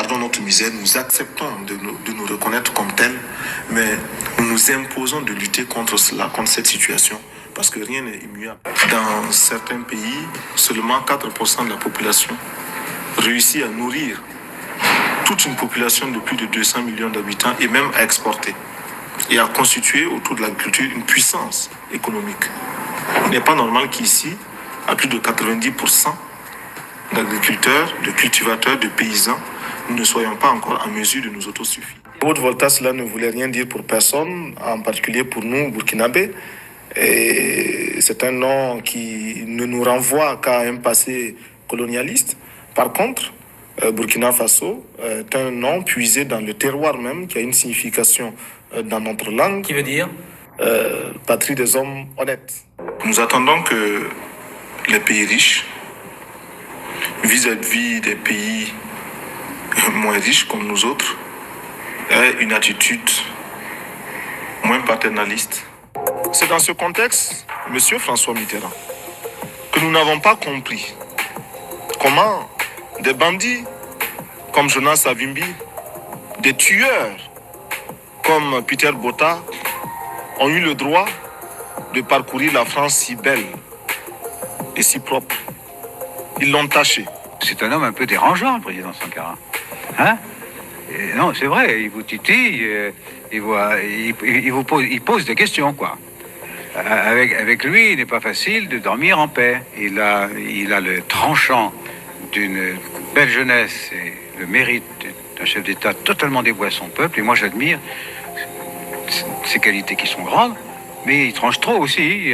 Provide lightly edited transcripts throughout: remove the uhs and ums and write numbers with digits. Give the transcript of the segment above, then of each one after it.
regardons notre misère, nous acceptons de nous reconnaître comme tels, mais nous nous imposons de lutter contre cela, contre cette situation, parce que rien n'est immuable. Dans certains pays, seulement 4% de la population réussit à nourrir toute une population de plus de 200 millions d'habitants et même à exporter et à constituer autour de l'agriculture une puissance économique. Il n'est pas normal qu'ici, à plus de 90% d'agriculteurs, de cultivateurs, de paysans, nous ne soyons pas encore en mesure de nous autosuffire. Haute-Volta, cela ne voulait rien dire pour personne, en particulier pour nous, Burkinabés. Et c'est un nom qui ne nous renvoie qu'à un passé colonialiste. Par contre, Burkina Faso est un nom puisé dans le terroir même, qui a une signification dans notre langue. Qui veut dire patrie des hommes honnêtes. Nous attendons que les pays riches, vis-à-vis des pays moins riches comme nous autres, aient une attitude moins paternaliste. C'est dans ce contexte, Monsieur François Mitterrand, que nous n'avons pas compris comment des bandits comme Jonas Savimbi, des tueurs comme Peter Botta ont eu le droit de parcourir la France si belle et si propre. Ils l'ont taché. C'est un homme un peu dérangeant, le président Sankara. Hein? Et non, c'est vrai, il vous titille, il pose des questions, quoi. Avec lui, il n'est pas facile de dormir en paix. Il a le tranchant d'une belle jeunesse et le mérite d'un chef d'État totalement dévoué à son peuple. Et moi, j'admire ses qualités qui sont grandes, mais il tranche trop aussi.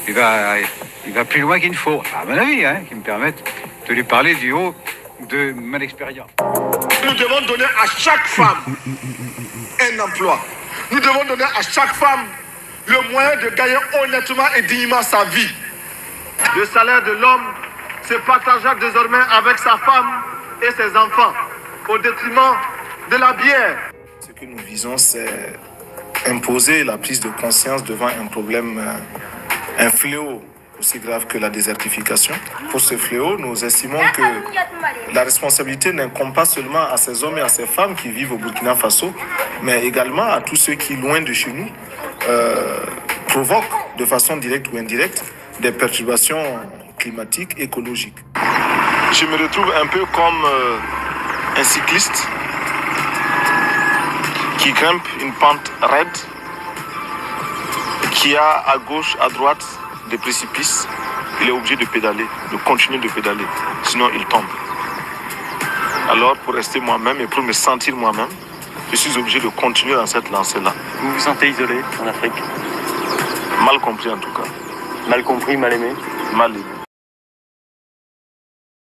Il va plus loin qu'il ne faut, à mon avis, qui me permettent de lui parler du haut de mon expérience. Nous devons donner à chaque femme un emploi. Nous devons donner à chaque femme le moyen de gagner honnêtement et dignement sa vie. Le salaire de l'homme se partagera désormais avec sa femme et ses enfants, au détriment de la bière. Ce que nous visons, c'est imposer la prise de conscience devant un problème, un fléau aussi grave que la désertification. Pour ce fléau, nous estimons que la responsabilité n'incombe pas seulement à ces hommes et à ces femmes qui vivent au Burkina Faso, mais également à tous ceux qui, loin de chez nous, provoquent de façon directe ou indirecte des perturbations climatiques, écologiques. Je me retrouve un peu comme un cycliste qui grimpe une pente raide, qui a à gauche, à droite des précipices. Il est obligé de pédaler, de continuer de pédaler, sinon il tombe. Alors pour rester moi-même et pour me sentir moi-même, je suis obligé de continuer dans cette lancée-là. Vous vous sentez isolé en Afrique? Mal compris en tout cas. Mal compris, mal aimé? Mal aimé.